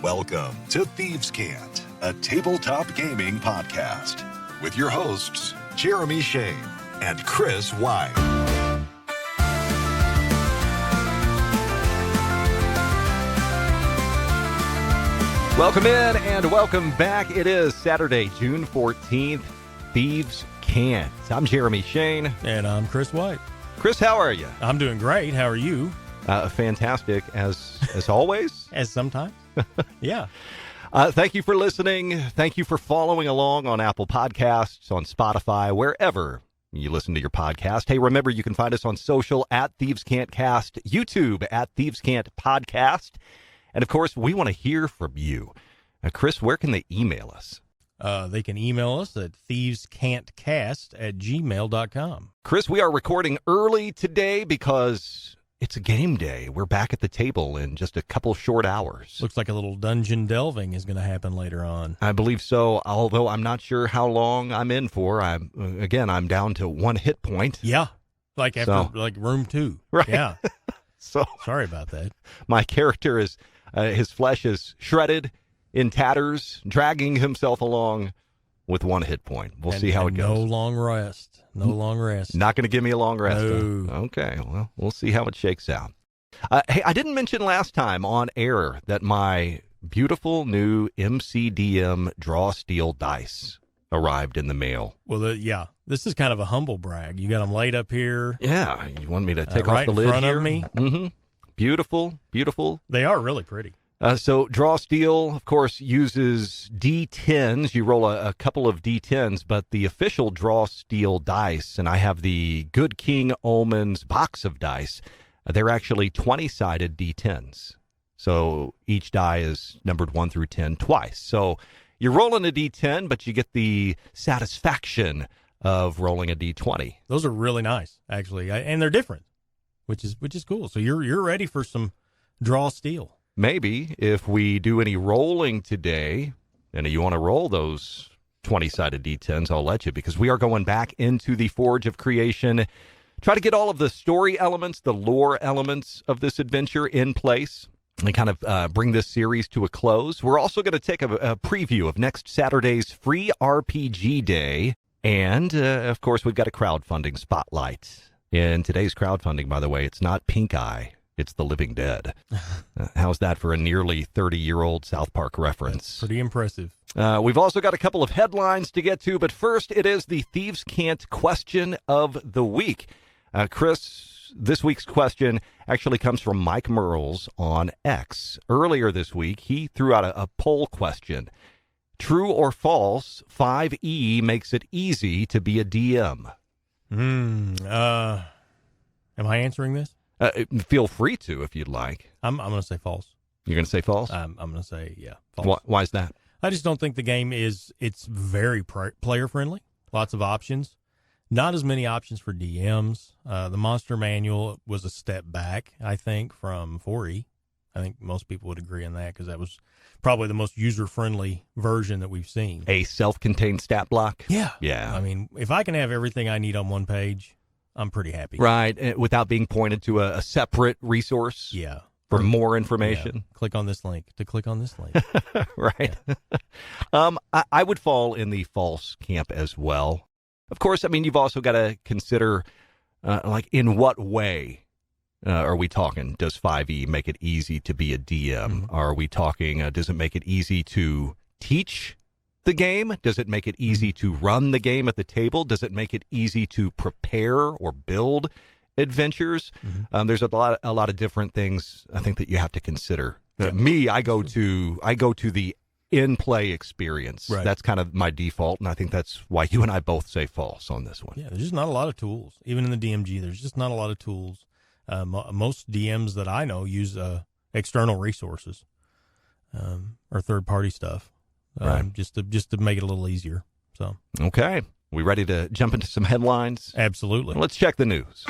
Welcome to Thieves' Cant, a tabletop gaming podcast, with your hosts, Jeremy Shane and Chris White. Welcome in and welcome back. It is Saturday, June 14th, Thieves' Cant. I'm Jeremy Shane. And I'm Chris White. Chris, how are you? I'm doing great. How are you? Fantastic, as always. As sometimes. Yeah. Thank you for listening. Thank you for following along on Apple Podcasts, on Spotify, wherever you listen to your podcast. Hey, remember, you can find us on social at Thieves Cant Cast, YouTube at Thieves Cant Podcast. And, of course, we want to hear from you. Chris, where can they email us? They can email us at thievescantcast@gmail.com. Chris, we are recording early today because it's a game day. We're back at the table in just a couple short hours. Looks like a little dungeon delving is going to happen later on. I believe so, although I'm not sure how long I'm in for. I'm down to 1 hit point. Yeah, like after room 2. Right. Yeah. So sorry about that. My character is his flesh is shredded, in tatters, dragging himself along with 1 hit point. We'll see how it goes. No long rest. No long rest. Not going to give me a long rest. No. Okay, well, we'll see how it shakes out. Hey, I didn't mention last time on air that my beautiful new MCDM draw steel dice arrived in the mail. Well, this is kind of a humble brag. You got them laid up here. Yeah, you want me to take right off the lid in front here? of me. Mm-hmm. Beautiful, beautiful. They are really pretty. So Draw Steel, of course, uses D10s. You roll a couple of D10s, but the official Draw Steel dice, and I have the Good King Omens box of dice, they're actually 20-sided D10s. So each die is numbered 1 through 10 twice. So you're rolling a D10, but you get the satisfaction of rolling a D20. Those are really nice, actually, and they're different, which is cool. So you're ready for some Draw Steel. Maybe if we do any rolling today, and you want to roll those 20-sided D10s, I'll let you, because we are going back into the Forge of Creation, try to get all of the story elements, the lore elements of this adventure in place, and kind of bring this series to a close. We're also going to take a preview of next Saturday's free RPG day, and, of course, we've got a crowdfunding spotlight. In today's crowdfunding, by the way, it's not Pink Eye. It's the Living Dead. How's that for a nearly 30-year-old South Park reference? That's pretty impressive. We've also got a couple of headlines to get to, but first it is the Thieves' Cant question of the week. Chris, this week's question actually comes from Mike Merles on X. Earlier this week, he threw out a poll question. True or false, 5E makes it easy to be a DM? Am I answering this? Feel free to if you'd like. I'm going to say false. You're going to say false? I'm going to say, false. Why is that? I just don't think the game it's very player-friendly. Lots of options. Not as many options for DMs. The Monster Manual was a step back, I think, from 4E. I think most people would agree on that because that was probably the most user-friendly version that we've seen. A self-contained stat block? Yeah. Yeah. I mean, if I can have everything I need on one page, I'm pretty happy. Right, without being pointed to a separate resource. Yeah. For more information. Yeah. Click on this link to click on this link. Right. Yeah. I would fall in the false camp as well. Of course, I mean, you've also got to consider, in what way are we talking? Does 5E make it easy to be a DM? Mm-hmm. Are we talking, does it make it easy to teach the game? Does it make it easy to run the game at the table? Does it make it easy to prepare or build adventures? Mm-hmm. There's a lot of different things I think that you have to consider. Me, I go to the in-play experience. Right. That's kind of my default, and I think that's why you and I both say false on this one. Yeah, there's just not a lot of tools. Even in the DMG, there's just not a lot of tools. Most DMs that I know use external resources or third-party stuff. Right. Just to make it a little easier. So okay, we ready to jump into some headlines? Absolutely. Let's check the news.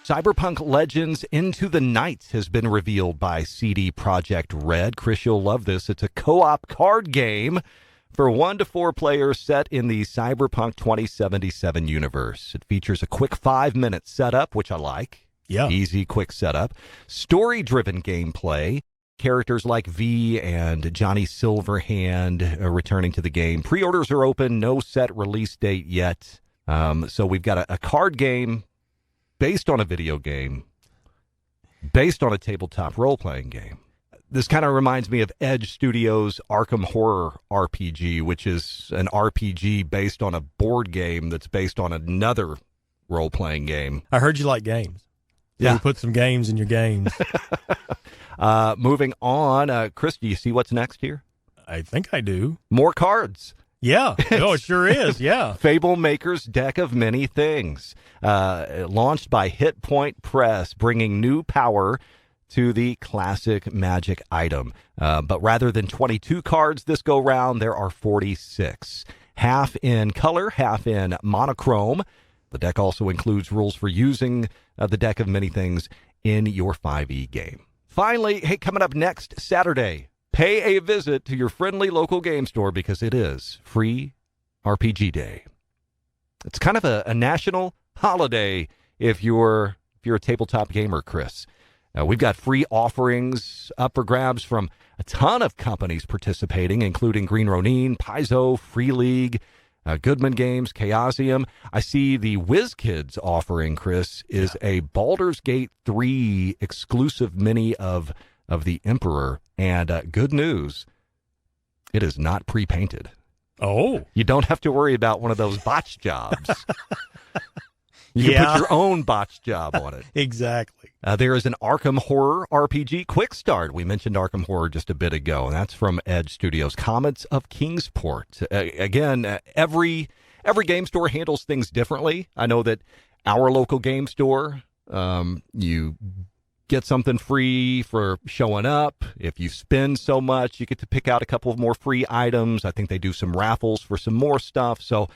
Cyberpunk Legends Into the Night has been revealed by CD Projekt Red. Chris, you'll love this. It's a co-op card game for 1 to 4 players set in the Cyberpunk 2077 universe. It features a quick 5-minute setup, which I like. Yeah. Easy, quick setup. Story-driven gameplay. Characters like V and Johnny Silverhand are returning to the game. Pre-orders are open. No set release date yet. So we've got a card game based on a video game, based on a tabletop role-playing game. This kind of reminds me of Edge Studios' Arkham Horror RPG, which is an RPG based on a board game that's based on another role-playing game. I heard you like games. So Yeah. you put some games in your games. Moving on, Chris, do you see what's next here? I think I do. More cards. Yeah. Oh, it sure is. Yeah. Fable Maker's Deck of Many Things, launched by Hit Point Press, bringing new power to the classic Magic item. But rather than 22 cards this go round, there are 46. Half in color, half in monochrome. The deck also includes rules for using the Deck of Many Things in your 5e game. Finally, hey, coming up next Saturday, pay a visit to your friendly local game store because it is Free RPG Day. It's kind of a national holiday if you're a tabletop gamer, Chris. We've got free offerings up for grabs from a ton of companies participating, including Green Ronin, Paizo, Free League, Goodman Games, Chaosium. I see the WizKids offering, Chris, is a Baldur's Gate 3 exclusive mini of the Emperor. And good news, it is not pre-painted. Oh. You don't have to worry about one of those botch jobs. You can put your own botch job on it. Exactly. There is an Arkham Horror RPG Quick Start. We mentioned Arkham Horror just a bit ago, and that's from Edge Studios. Comets of Kingsport. Again, every game store handles things differently. I know that our local game store, you get something free for showing up. If you spend so much, you get to pick out a couple of more free items. I think they do some raffles for some more stuff. So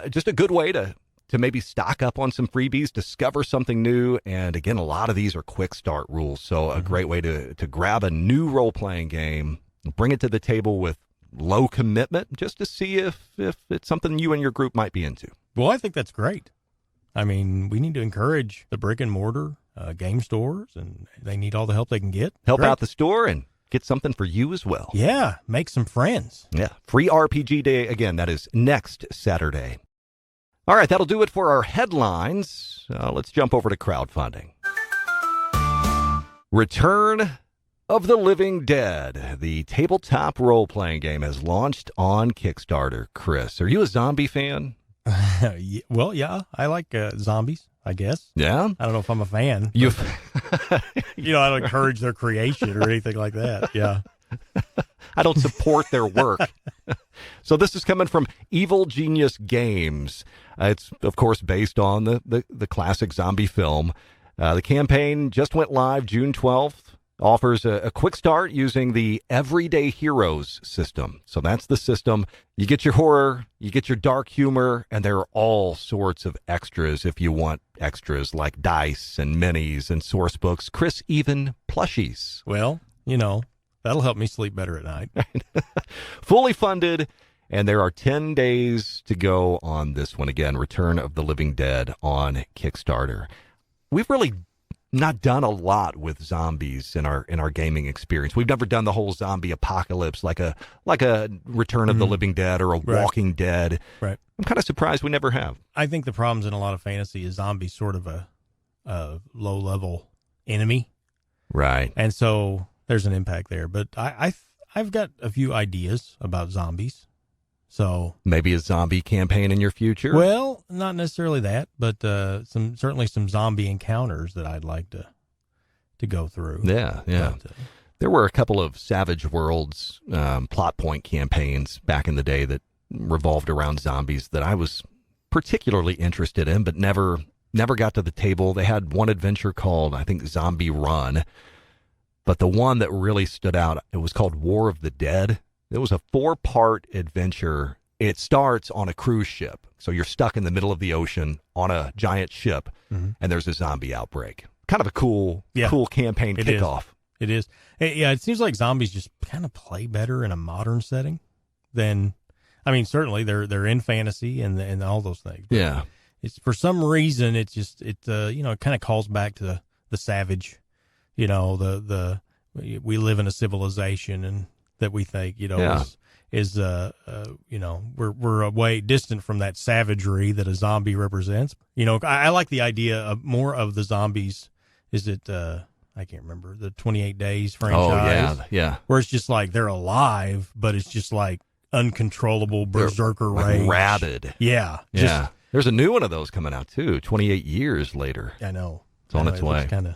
just a good way to maybe stock up on some freebies, discover something new. And again, a lot of these are quick start rules. So a great way to grab a new role-playing game, bring it to the table with low commitment, just to see if it's something you and your group might be into. Well, I think that's great. I mean, we need to encourage the brick and mortar game stores, and they need all the help they can get. Help Great. out the store and get something for you as well. Yeah, make some friends. Yeah. Free RPG Day, again, that is next Saturday. All right, that'll do it for our headlines. Let's jump over to crowdfunding. Return of the Living Dead, the tabletop role-playing game, has launched on Kickstarter. Chris, are you a zombie fan? Well, yeah, I like zombies, I guess. Yeah? I don't know if I'm a fan. You I don't encourage their creation or anything like that. Yeah. I don't support their work. So this is coming from Evil Genius Games. It's, of course, based on the classic zombie film. The campaign just went live June 12th. Offers a quick start using the Everyday Heroes system. So that's the system. You get your horror, you get your dark humor, and there are all sorts of extras if you want extras like dice and minis and source books. Chris, even plushies. Well, that'll help me sleep better at night. Fully funded, and there are 10 days to go on this one. Again, Return of the Living Dead on Kickstarter. We've really not done a lot with zombies in our gaming experience. We've never done the whole zombie apocalypse like a Return of the Living Dead or a Walking Dead. Right. I'm kind of surprised we never have. I think the problems in a lot of fantasy is zombies sort of a low level enemy. Right. And so there's an impact there. But I've got a few ideas about zombies. So maybe a zombie campaign in your future? Well, not necessarily that, but certainly some zombie encounters that I'd like to go through. Yeah. But, there were a couple of Savage Worlds plot point campaigns back in the day that revolved around zombies that I was particularly interested in, but never got to the table. They had one adventure called, I think, Zombie Run, but the one that really stood out, it was called War of the Dead. It was a 4-part adventure. It starts on a cruise ship. So you're stuck in the middle of the ocean on a giant ship, and there's a zombie outbreak. Kind of a cool campaign kickoff. It is. Yeah, it seems like zombies just kind of play better in a modern setting than, I mean, certainly they're in fantasy and all those things. Yeah. it's for some reason it kind of calls back to the savage, we live in a civilization and that we think, is we're a way distant from that savagery that a zombie represents. I like the idea of more of the zombies. Is it I can't remember, the 28 Days franchise? Oh yeah. Where it's just like they're alive, but it's just like uncontrollable berserker rage. Like rabid. Yeah. Yeah. There's a new one of those coming out too, 28 years later. I know. It's on its way. It's kind of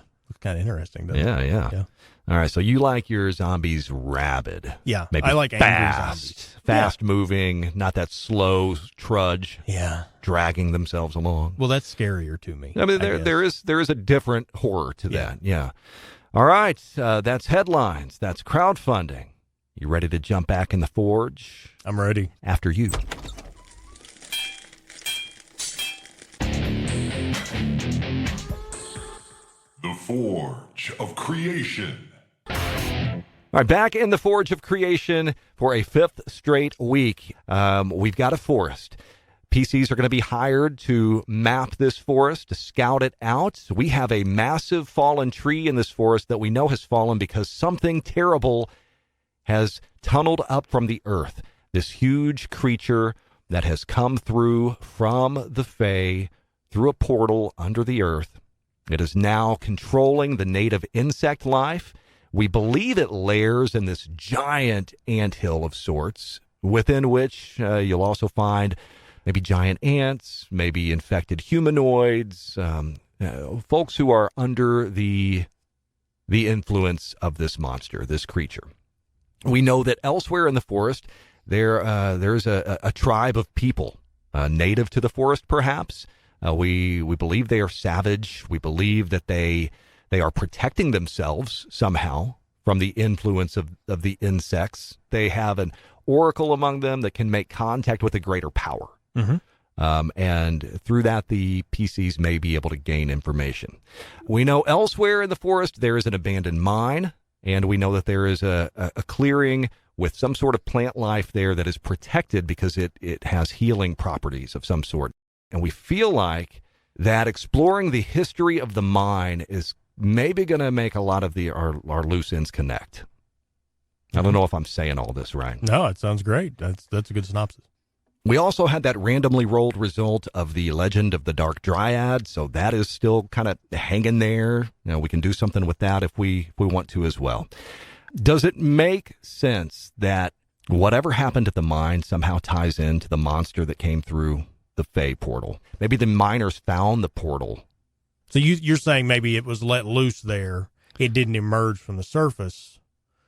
interesting, doesn't it? Yeah. All right, so you like your zombies rabid. Yeah, maybe I like angry zombies. Fast moving, not that slow trudge. Yeah. Dragging themselves along. Well, that's scarier to me. I mean, there is a different horror to that. Yeah. All right, that's headlines. That's crowdfunding. You ready to jump back in the forge? I'm ready. After you. The Forge of Creation. All right, back in the Forge of Creation for a fifth straight week. We've got a forest. PCs are going to be hired to map this forest, to scout it out. We have a massive fallen tree in this forest that we know has fallen because something terrible has tunneled up from the earth. This huge creature that has come through from the Fae through a portal under the earth. It is now controlling the native insect life. We believe it lairs in this giant anthill of sorts, within which you'll also find maybe giant ants, maybe infected humanoids, folks who are under the influence of this monster, this creature. We know that elsewhere in the forest, there's a tribe of people, native to the forest perhaps. We believe they are savage. We believe that they are protecting themselves somehow from the influence of the insects. They have an oracle among them that can make contact with a greater power. Mm-hmm. And through that, the PCs may be able to gain information. We know elsewhere in the forest there is an abandoned mine, and we know that there is a clearing with some sort of plant life there that is protected because it has healing properties of some sort. And we feel like that exploring the history of the mine is maybe going to make a lot of our loose ends connect. I don't know if I'm saying all this right. No, it sounds great. That's a good synopsis. We also had that randomly rolled result of the Legend of the Dark Dryad, so that is still kind of hanging there. We can do something with that if we want to as well. Does it make sense that whatever happened at the mine somehow ties into the monster that came through the Fae portal? Maybe the miners found the portal. So you're saying maybe it was let loose there. It didn't emerge from the surface.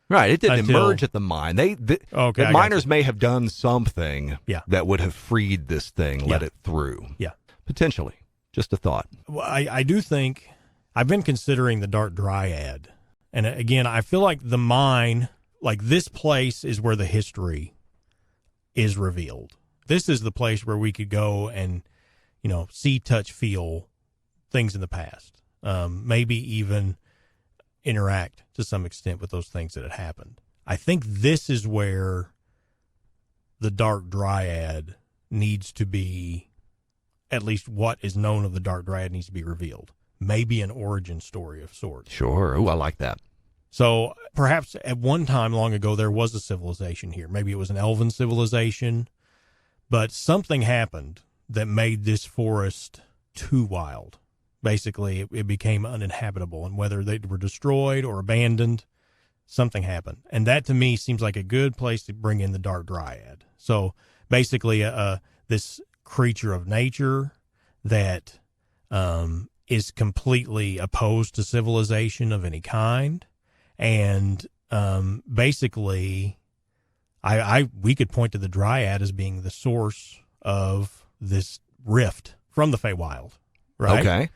Right, it didn't emerge at the mine. The miners may have done something that would have freed this thing, let it through. Yeah. Potentially. Just a thought. Well, I do think, I've been considering the Dark Dryad. And again, I feel like the mine, like this place is where the history is revealed. This is the place where we could go and, see, touch, feel things in the past. Maybe even interact to some extent with those things that had happened. I think this is where the Dark Dryad needs to be, at least what is known of the Dark Dryad needs to be revealed. Maybe an origin story of sorts. Sure. Oh, I like that. So perhaps at one time long ago, there was a civilization here. Maybe it was an elven civilization, but something happened that made this forest too wild. Basically, it became uninhabitable, and whether they were destroyed or abandoned, something happened. And that, to me, seems like a good place to bring in the Dark Dryad. So basically, this creature of nature that is completely opposed to civilization of any kind. And basically, we could point to the Dryad as being the source of this rift from the Feywild, right? Okay.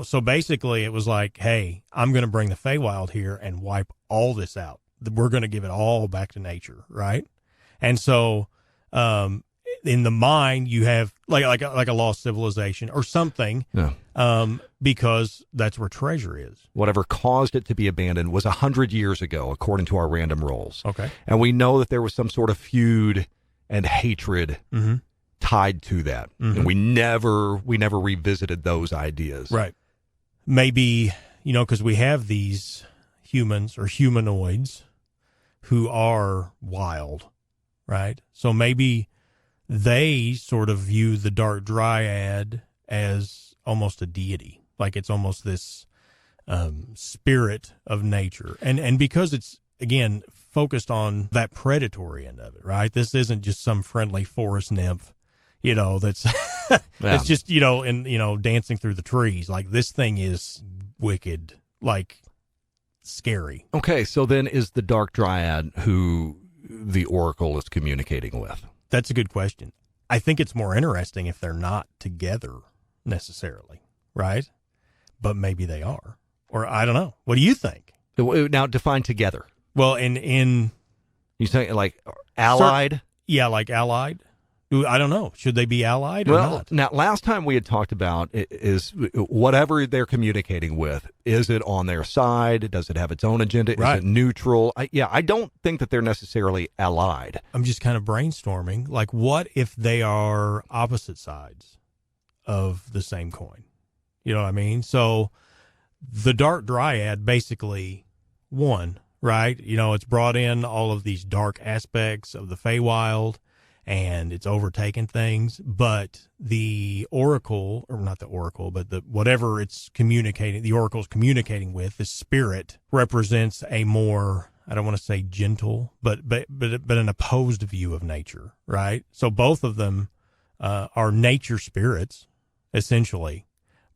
So basically it was like, hey, I'm going to bring the Feywild here and wipe all this out. We're going to give it all back to nature, right? And so in the mine, you have like a lost civilization or something, because that's where treasure is. Whatever caused it to be abandoned was 100 years ago, according to our random rolls. Okay. And we know that there was some sort of feud and hatred tied to that. Mm-hmm. And we never revisited those ideas. Right. Maybe, because we have these humans or humanoids who are wild, right? So maybe they sort of view the dark dryad as almost a deity. Like it's almost this spirit of nature. And because it's, again, focused on that predatory end of it, right? This isn't just some friendly forest nymph, that's it's just, dancing through the trees. Like this thing is wicked, like scary. Okay, so then is the dark dryad who the oracle is communicating with? That's a good question. I think it's more interesting if they're not together necessarily, right? But maybe they are. Or I don't know. What do you think? Now define together. Well, in You saying like allied? Yeah, like allied. I don't know. Should they be allied or not? Now, last time we had talked about is whatever they're communicating with, is it on their side? Does it have its own agenda? Right. Is it neutral? I don't think that they're necessarily allied. I'm just kind of brainstorming. Like, what if they are opposite sides of the same coin? You know what I mean? So the dark dryad basically won, right? It's brought in all of these dark aspects of the Feywild, and it's overtaken things, but the oracle, or not the oracle, but whatever it's communicating, the oracle's communicating with, the spirit represents a more, I don't want to say gentle, but an opposed view of nature, right? So both of them are nature spirits, essentially,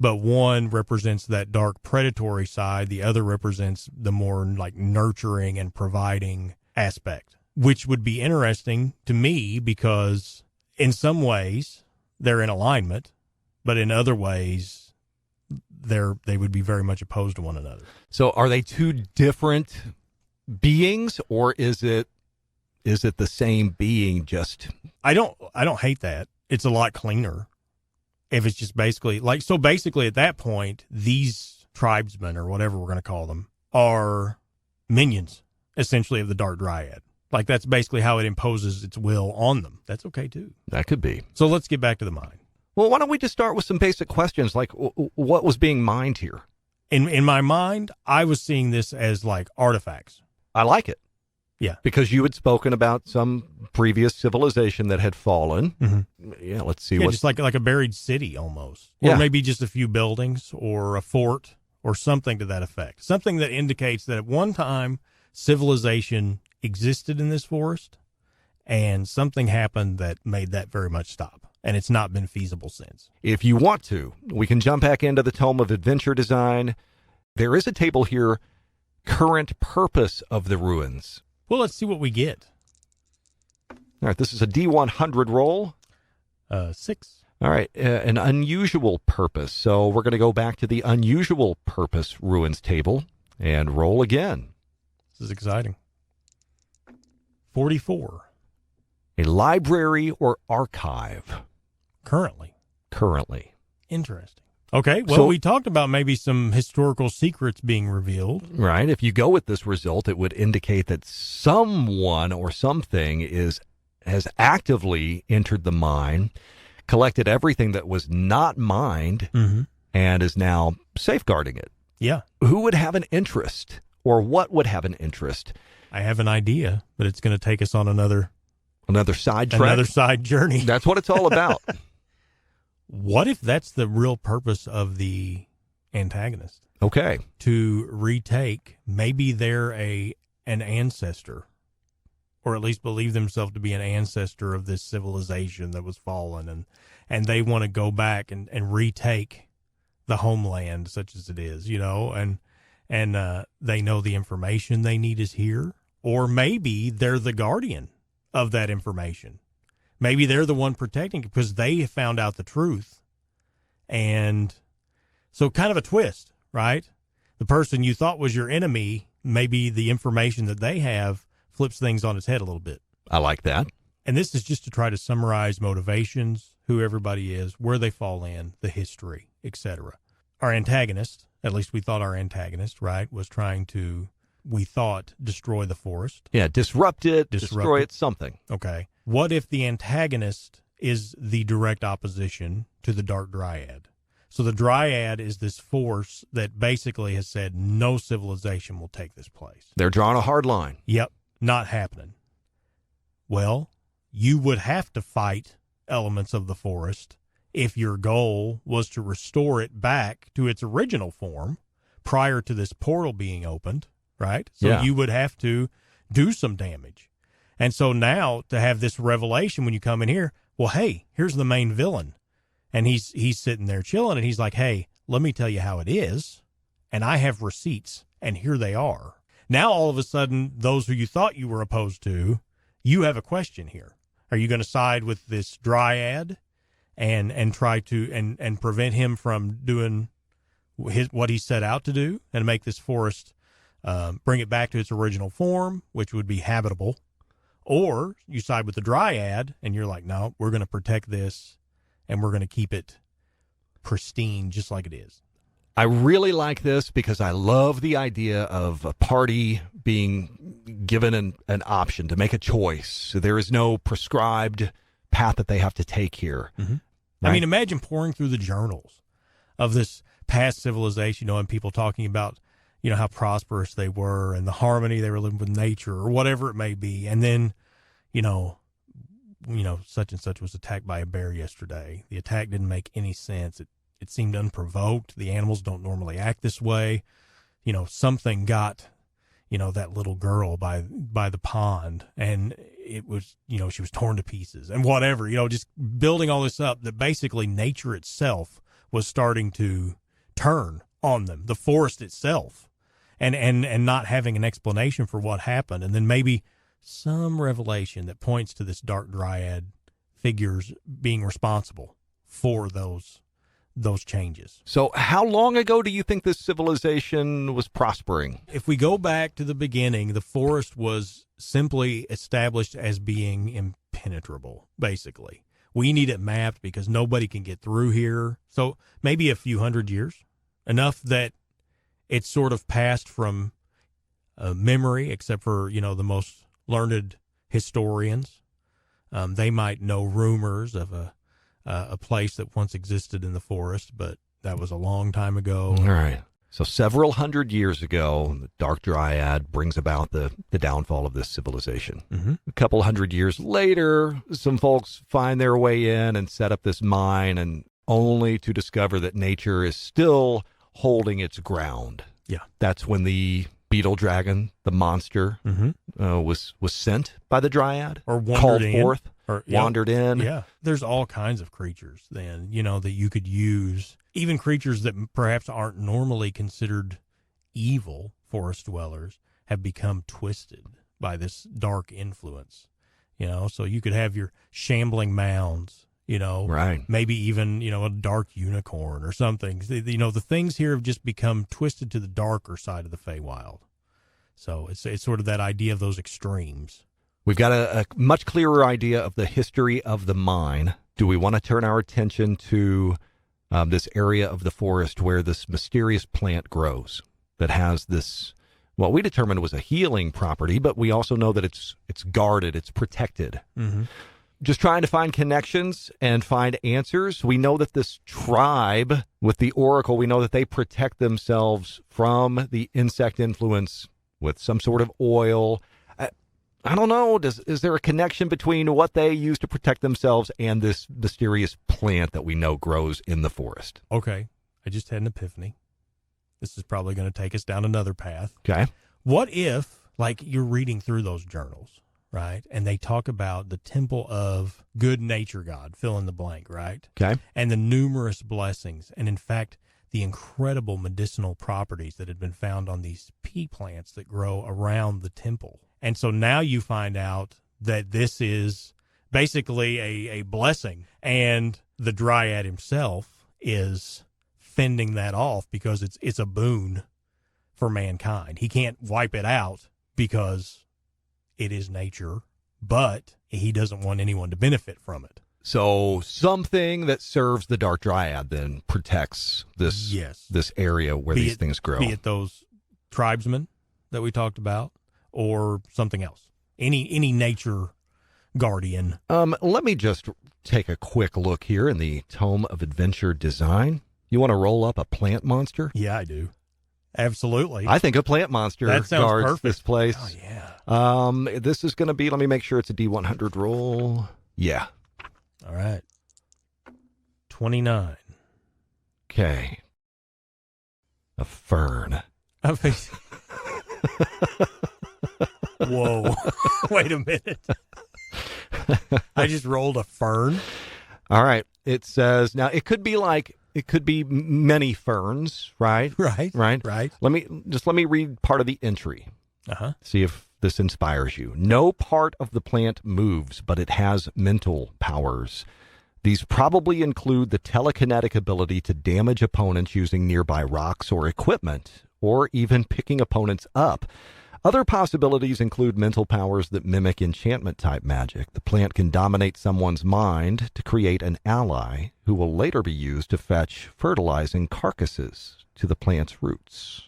but one represents that dark predatory side, the other represents the more like nurturing and providing aspect. Which would be interesting to me because in some ways they're in alignment, but in other ways they would be very much opposed to one another. So are they two different beings, or is it the same being? Just I don't hate that. It's a lot cleaner if it's just basically basically at that point these tribesmen, or whatever we're going to call them, are minions essentially of the dark dryad. Like, that's basically how it imposes its will on them. That's okay, too. That could be. So let's get back to the mine. Well, why don't we just start with some basic questions, like what was being mined here? In my mind, I was seeing this as, like, artifacts. I like it. Yeah. Because you had spoken about some previous civilization that had fallen. Mm-hmm. Yeah, let's see. Just like a buried city, almost. Or Yeah. maybe just a few buildings or a fort or something to that effect. Something that indicates that at one time, civilization existed in this forest, and something happened that made that very much stop, and it's not been feasible since. If you want to, we can jump back into the Tome of Adventure Design. There is a table here, current purpose of the ruins. Well, let's see what we get. All right, this is a D100 roll. 6. All right, an unusual purpose. So we're going to go back to the unusual purpose ruins table and roll again. This is exciting. 44. A library or archive. Currently. Interesting. Interesting. Okay, well, So- we talked about maybe some historical secrets being revealed. Right. If you go with this result, it would indicate that someone or something has actively entered the mine, collected everything that was not mined, Mm-hmm. and is now safeguarding it. Yeah, Who would have an interest, or what would have an interest? I have an idea, but it's going to take us on another Side track? side journey. That's what it's all about. What if that's the real purpose of the antagonist? Okay. To retake, maybe they're an ancestor, or at least believe themselves to be an ancestor of this civilization that was fallen, and they want to go back and retake the homeland, such as it is, and they know the information they need is here, or maybe they're the guardian of that information. Maybe they're the one protecting it because they found out the truth. And so kind of a twist, right? The person you thought was your enemy, maybe the information that they have flips things on its head a little bit. I like that. And this is just to try to summarize motivations, who everybody is, where they fall in, the history, etc. Our antagonist, at least we thought our antagonist, right, was trying to, we thought, destroy the forest. Yeah, disrupt it, destroy it, something. Okay. What if the antagonist is the direct opposition to the Dark Dryad. So the Dryad is this force that basically has said no civilization will take this place. They're drawing a hard line. Yep, not happening. Well, you would have to fight elements of the forest if your goal was to restore it back to its original form prior to this portal being opened, right? So you would have to do some damage. And so now to have this revelation when you come in here, well, hey, here's the main villain. And he's sitting there chilling, and he's like, hey, let me tell you how it is. And I have receipts, and here they are. Now, all of a sudden, those who you thought you were opposed to, you have a question here. Are you going to side with this Dryad and try to and prevent him from doing what he set out to do and make this forest, bring it back to its original form, which would be habitable? Or you side with the Dryad, and you're like, no, we're going to protect this, and we're going to keep it pristine just like it is. I really like this because I love the idea of a party being given an option to make a choice. So there is no prescribed path that they have to take here. Mm-hmm. Right? I mean, imagine pouring through the journals of this past civilization, and people talking about, how prosperous they were and the harmony they were living with nature or whatever it may be. And then, such and such was attacked by a bear yesterday. The attack didn't make any sense. It seemed unprovoked. The animals don't normally act this way. Something got, that little girl by the pond, and it was, she was torn to pieces and whatever, just building all this up, that basically nature itself was starting to turn on them, the forest itself, and not having an explanation for what happened. And then maybe some revelation that points to this Dark Dryad figures being responsible for those changes. So how long ago do you think this civilization was prospering? If we go back to the beginning, the forest was simply established as being impenetrable, basically. We need it mapped because nobody can get through here. So maybe a few hundred years, enough that it's sort of passed from memory, except for, the most learned historians. They might know rumors of a place that once existed in the forest, but that was a long time ago. All right. So several hundred years ago, the Dark Dryad brings about the downfall of this civilization. Mm-hmm. A couple hundred years later, some folks find their way in and set up this mine, and only to discover that nature is still holding its ground. Yeah. That's when the beetle dragon, the monster, was sent by the Dryad, or called forth, or wandered in. Yeah, there's all kinds of creatures then, that you could use, even creatures that perhaps aren't normally considered evil forest dwellers have become twisted by this dark influence, so you could have your shambling mounds, right? Maybe even, a dark unicorn or something. The things here have just become twisted to the darker side of the Feywild. So it's sort of that idea of those extremes. We've got a much clearer idea of the history of the mine. Do we want to turn our attention to this area of the forest where this mysterious plant grows that has this, what we determined was a healing property, but we also know that it's guarded, it's protected. Mm-hmm. Just trying to find connections and find answers. We know that this tribe with the oracle, we know that they protect themselves from the insect influence with some sort of oil. I don't know. Is there a connection between what they use to protect themselves and this mysterious plant that we know grows in the forest? Okay. I just had an epiphany. This is probably going to take us down another path. Okay. What if, you're reading through those journals, right? And they talk about the temple of good nature god, fill in the blank, right? Okay. And the numerous blessings. And in fact, the incredible medicinal properties that had been found on these pea plants that grow around the temple. And so now you find out that this is basically a blessing, and the Dryad himself is fending that off because it's a boon for mankind. He can't wipe it out because it is nature, but he doesn't want anyone to benefit from it. So something that serves the Dark Dryad then protects this this area where these things grow. Be it those tribesmen that we talked about, or something else. Any nature guardian. Let me just take a quick look here in the Tome of Adventure Design. You want to roll up a plant monster? Yeah, I do. Absolutely. I think a plant monster That sounds guards perfect. this place. Oh, yeah. This is going to be, let me make sure it's a D100 roll. Yeah. All right. 29. Okay. A fern. Whoa. Wait a minute. I just rolled a fern. All right. It says, now it could be many ferns, right? Right. Right. Let me read part of the entry. Uh-huh. See if this inspires you. No part of the plant moves, but it has mental powers. These probably include the telekinetic ability to damage opponents using nearby rocks or equipment, or even picking opponents up. Other possibilities include mental powers that mimic enchantment-type magic. The plant can dominate someone's mind to create an ally who will later be used to fetch fertilizing carcasses to the plant's roots.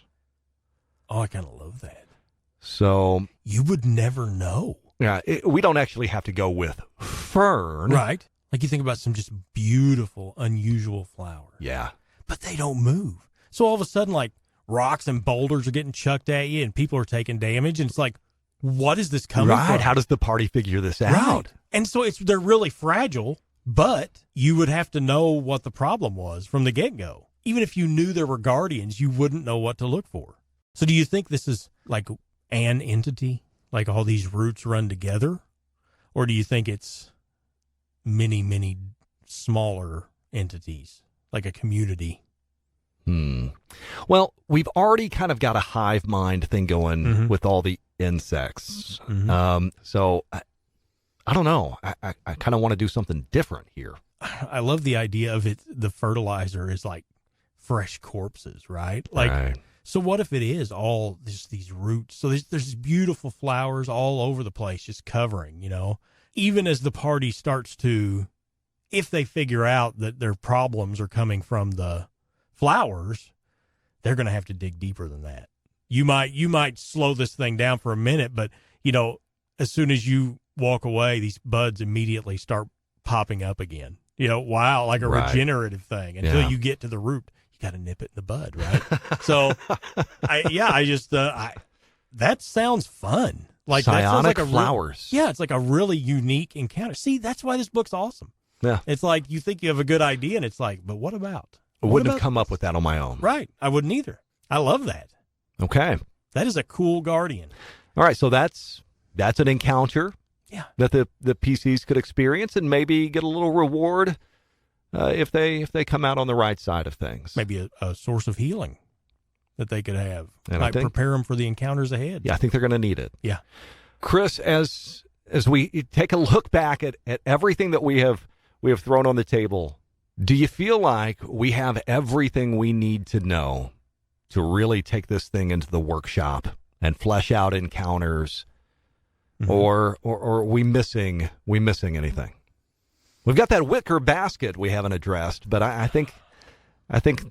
Oh, I kind of love that. So You would never know. yeah, we don't actually have to go with fern. Right. Like you think about some just beautiful, unusual flowers. Yeah. But they don't move. So all of a sudden, like, rocks and boulders are getting chucked at you and people are taking damage. And it's like, what is this coming from? Right. How does the party figure this out? Right. And so they're really fragile, but you would have to know what the problem was from the get-go. Even if you knew there were guardians, you wouldn't know what to look for. So do you think this is like an entity? Like all these roots run together? Or do you think it's many, many smaller entities, like a community? Well, we've already kind of got a hive mind thing going with all the insects. So I don't know. I kind of want to do something different here. I love the idea of it. The fertilizer is like fresh corpses, right? Like, Right. So what if it is all just these roots? So there's these beautiful flowers all over the place, just covering, even as the party starts to, if they figure out that their problems are coming from the flowers, they're going to have to dig deeper than that. You might slow this thing down for a minute, but as soon as you walk away, these buds immediately start popping up again. Wow, like a Right. regenerative thing until you get to the root. You got to nip it in the bud, right? So, that sounds fun. Like that sounds Psionic like flowers. it's like a really unique encounter. See, that's why this book's awesome. Yeah. It's like you think you have a good idea, and it's like, but what about? I wouldn't have come up with that on my own. Right. I wouldn't either. I love that. Okay. That is a cool guardian. All right. So that's an encounter Yeah. that the PCs could experience and maybe get a little reward if they come out on the right side of things. Maybe a source of healing that they could have. And I Might think- prepare them for the encounters ahead. Yeah, I think they're going to need it. Yeah. Chris, as we take a look back at everything that we have thrown on the table, do you feel like we have everything we need to know to really take this thing into the workshop and flesh out encounters, or are we missing anything? We've got that wicker basket we haven't addressed, but I think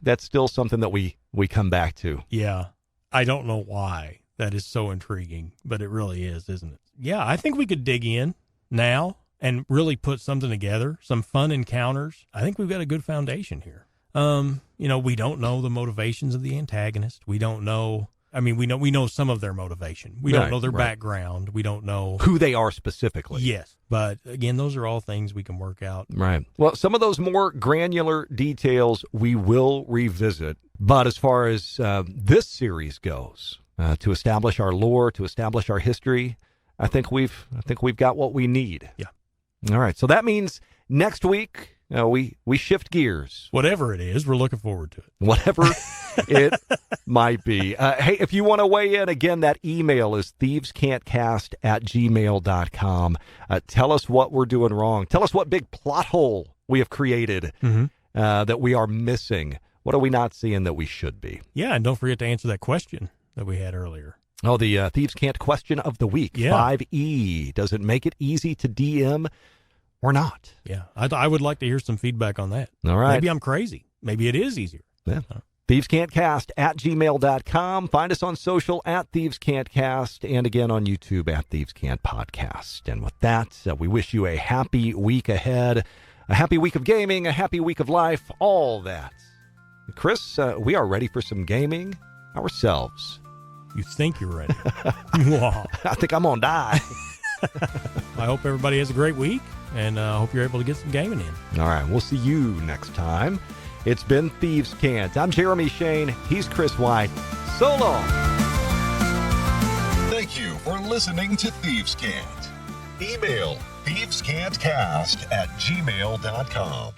that's still something that we come back to. Yeah. I don't know why that is so intriguing, but it really is, isn't it? Yeah. I think we could dig in now and really put something together, some fun encounters. I think we've got a good foundation here. We don't know the motivations of the antagonist. We don't know. I mean, we know some of their motivation. We don't know their background. We don't know Who they are specifically. Yes. But again, those are all things we can work out. Right. Well, some of those more granular details we will revisit. But as far as this series goes, to establish our lore, to establish our history, I think we've got what we need. Yeah. All right. So that means next week we shift gears. Whatever it is, we're looking forward to it. Whatever it might be. Hey, if you want to weigh in, again, that email is thievescantcast@gmail.com. Tell us what we're doing wrong. Tell us what big plot hole we have created that we are missing. What are we not seeing that we should be? Yeah, and don't forget to answer that question that we had earlier. Oh, the Thieves Can't question of the week. Yeah. 5E. Does it make it easy to DM or not? Yeah, I would like to hear some feedback on that. All right. Maybe I'm crazy. Maybe it is easier. Yeah. thievescantcast@gmail.com. Find us on social at thievescantcast, and again on YouTube at thievescantpodcast. And with that, we wish you a happy week ahead, a happy week of gaming, a happy week of life, all that. Chris, we are ready for some gaming ourselves. You think you're ready? Wow. I think I'm gonna die. I hope everybody has a great week, and I hope you're able to get some gaming in. All right, we'll see you next time. It's been Thieves Can't. I'm Jeremy Shane. He's Chris White. So long. Thank you for listening to Thieves Can't. Email thievescantcast@gmail.com.